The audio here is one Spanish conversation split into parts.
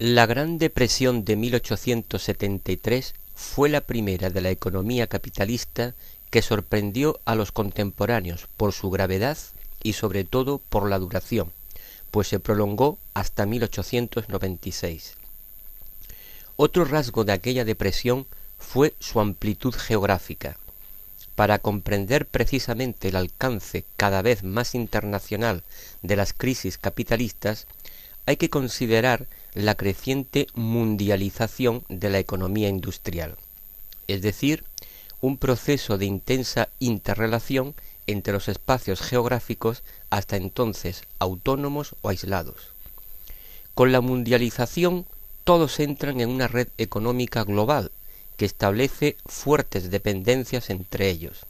La Gran Depresión de 1873 fue la primera de la economía capitalista que sorprendió a los contemporáneos por su gravedad y sobre todo por la duración, pues se prolongó hasta 1896. Otro rasgo de aquella depresión fue su amplitud geográfica. Para comprender precisamente el alcance cada vez más internacional de las crisis capitalistas, hay que considerar la creciente mundialización de la economía industrial, es decir, un proceso de intensa interrelación entre los espacios geográficos hasta entonces autónomos o aislados. Con la mundialización, todos entran en una red económica global que establece fuertes dependencias entre ellos.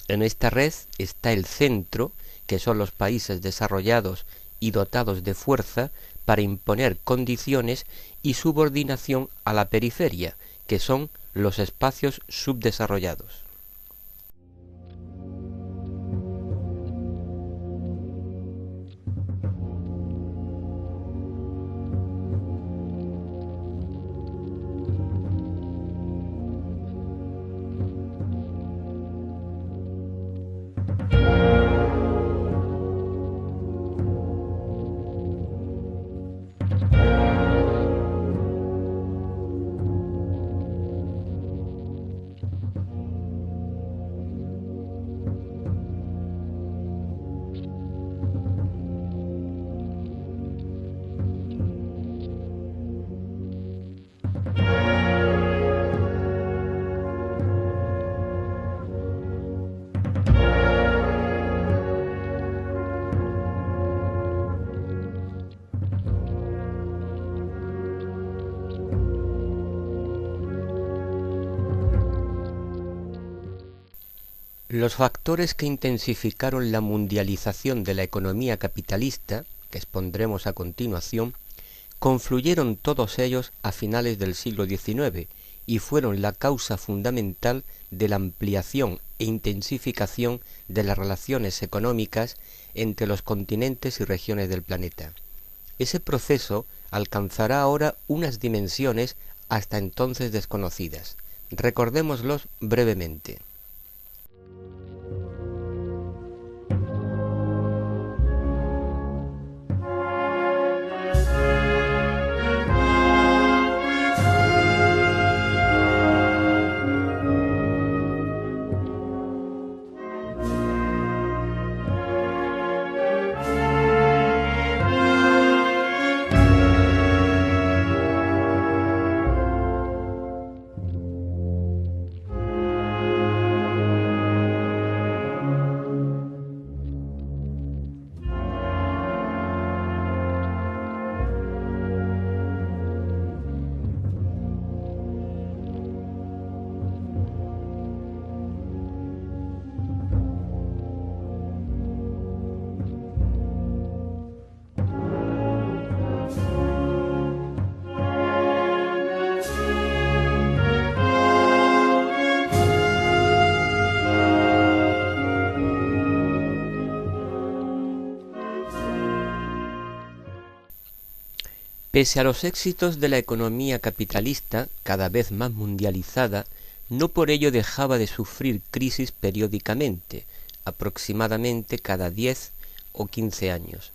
En esta red está el centro, que son los países desarrollados y dotados de fuerza para imponer condiciones y subordinación a la periferia, que son los espacios subdesarrollados. Los factores que intensificaron la mundialización de la economía capitalista, que expondremos a continuación, confluyeron todos ellos a finales del siglo XIX y fueron la causa fundamental de la ampliación e intensificación de las relaciones económicas entre los continentes y regiones del planeta. Ese proceso alcanzará ahora unas dimensiones hasta entonces desconocidas. Recordémoslos brevemente. Pese a los éxitos de la economía capitalista, cada vez más mundializada, no por ello dejaba de sufrir crisis periódicamente, aproximadamente cada 10 o 15 años.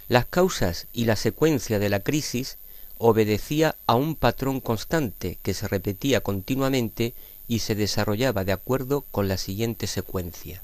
Las causas y la secuencia de la crisis obedecía a un patrón constante que se repetía continuamente y se desarrollaba de acuerdo con la siguiente secuencia.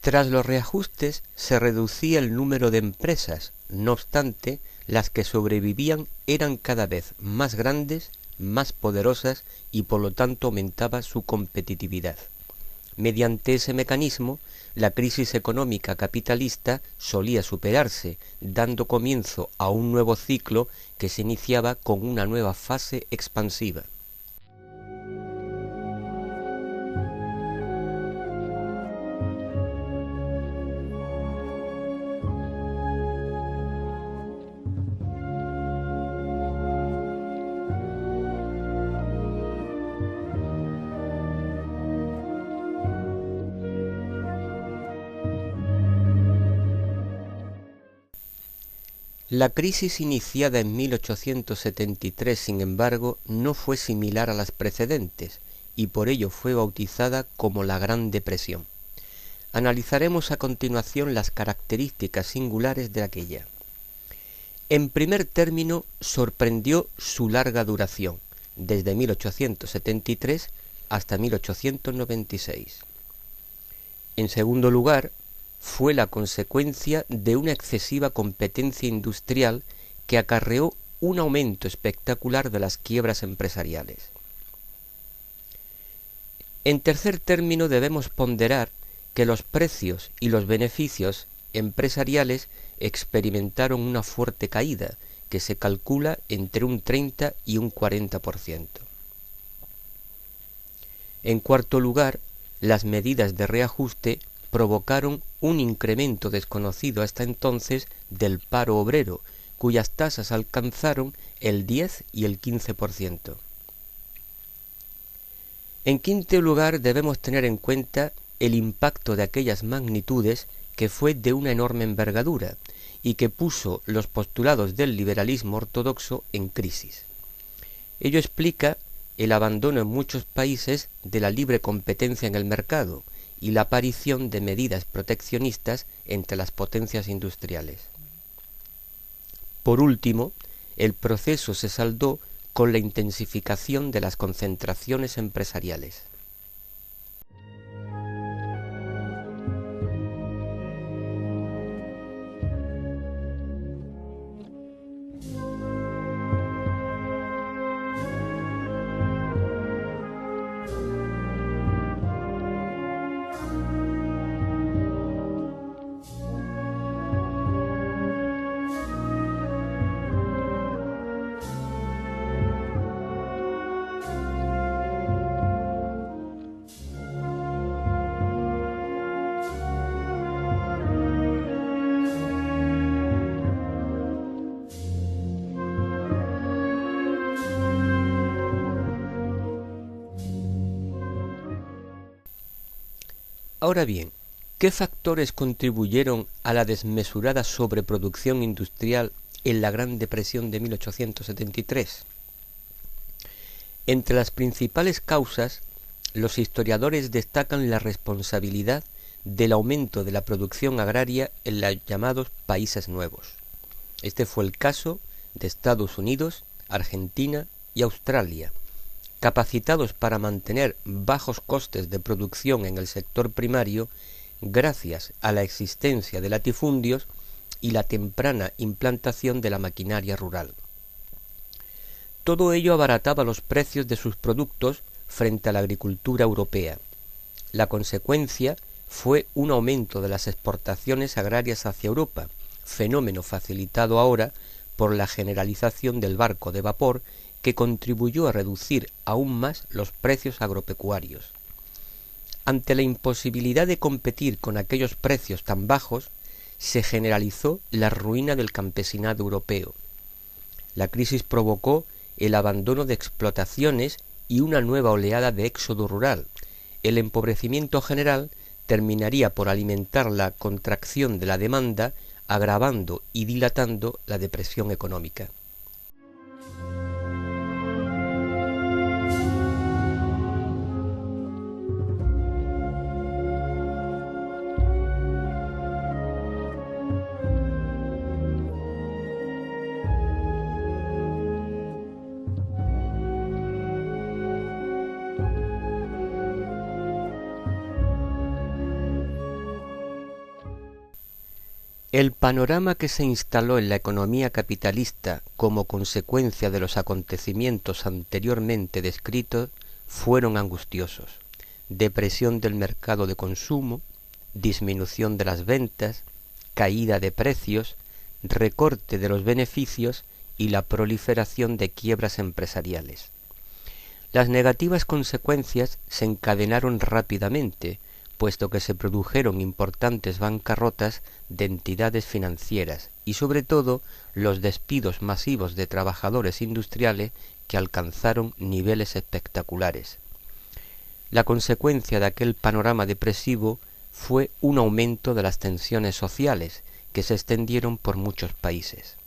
Tras los reajustes se reducía el número de empresas, no obstante, las que sobrevivían eran cada vez más grandes, más poderosas y por lo tanto aumentaba su competitividad. Mediante ese mecanismo, la crisis económica capitalista solía superarse, dando comienzo a un nuevo ciclo que se iniciaba con una nueva fase expansiva. La crisis iniciada en 1873, sin embargo, no fue similar a las precedentes y por ello fue bautizada como la Gran Depresión. Analizaremos a continuación las características singulares de aquella. En primer término, sorprendió su larga duración, desde 1873 hasta 1896. En segundo lugar, fue la consecuencia de una excesiva competencia industrial que acarreó un aumento espectacular de las quiebras empresariales. En tercer término, debemos ponderar que los precios y los beneficios empresariales experimentaron una fuerte caída, que se calcula entre un 30 y un 40%. En cuarto lugar, las medidas de reajuste provocaron un incremento desconocido hasta entonces del paro obrero, cuyas tasas alcanzaron el 10 y el 15%. En quinto lugar, debemos tener en cuenta el impacto de aquellas magnitudes que fue de una enorme envergadura y que puso los postulados del liberalismo ortodoxo en crisis. Ello explica el abandono en muchos países de la libre competencia en el mercado y la aparición de medidas proteccionistas entre las potencias industriales. Por último, el proceso se saldó con la intensificación de las concentraciones empresariales. Ahora bien, ¿qué factores contribuyeron a la desmesurada sobreproducción industrial en la Gran Depresión de 1873? Entre las principales causas, los historiadores destacan la responsabilidad del aumento de la producción agraria en los llamados países nuevos. Este fue el caso de Estados Unidos, Argentina y Australia, capacitados para mantener bajos costes de producción en el sector primario gracias a la existencia de latifundios y la temprana implantación de la maquinaria rural. Todo ello abarataba los precios de sus productos frente a la agricultura europea. La consecuencia fue un aumento de las exportaciones agrarias hacia Europa, fenómeno facilitado ahora por la generalización del barco de vapor que contribuyó a reducir aún más los precios agropecuarios. Ante la imposibilidad de competir con aquellos precios tan bajos, se generalizó la ruina del campesinado europeo. La crisis provocó el abandono de explotaciones y una nueva oleada de éxodo rural. El empobrecimiento general terminaría por alimentar la contracción de la demanda, agravando y dilatando la depresión económica. El panorama que se instaló en la economía capitalista como consecuencia de los acontecimientos anteriormente descritos fueron angustiosos. Depresión del mercado de consumo, disminución de las ventas, caída de precios, recorte de los beneficios y la proliferación de quiebras empresariales. Las negativas consecuencias se encadenaron rápidamente, puesto que se produjeron importantes bancarrotas de entidades financieras y sobre todo los despidos masivos de trabajadores industriales que alcanzaron niveles espectaculares. La consecuencia de aquel panorama depresivo fue un aumento de las tensiones sociales que se extendieron por muchos países.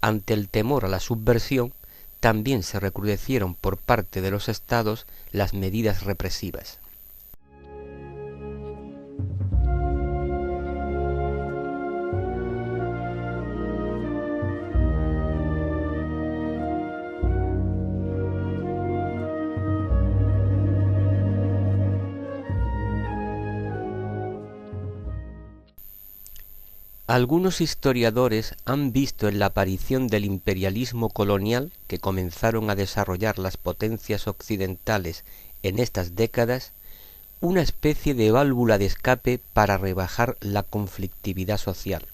Ante el temor a la subversión, también se recrudecieron por parte de los estados las medidas represivas. Algunos historiadores han visto en la aparición del imperialismo colonial que comenzaron a desarrollar las potencias occidentales en estas décadas una especie de válvula de escape para rebajar la conflictividad social.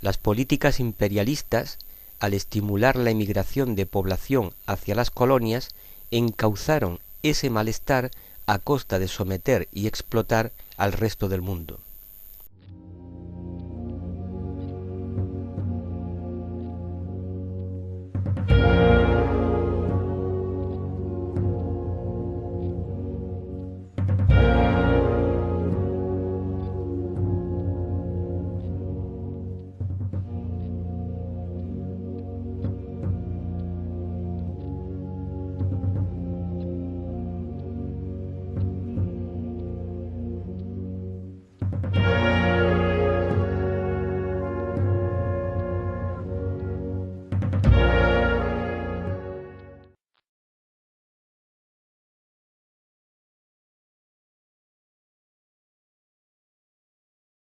Las políticas imperialistas, al estimular la emigración de población hacia las colonias, encauzaron ese malestar a costa de someter y explotar al resto del mundo.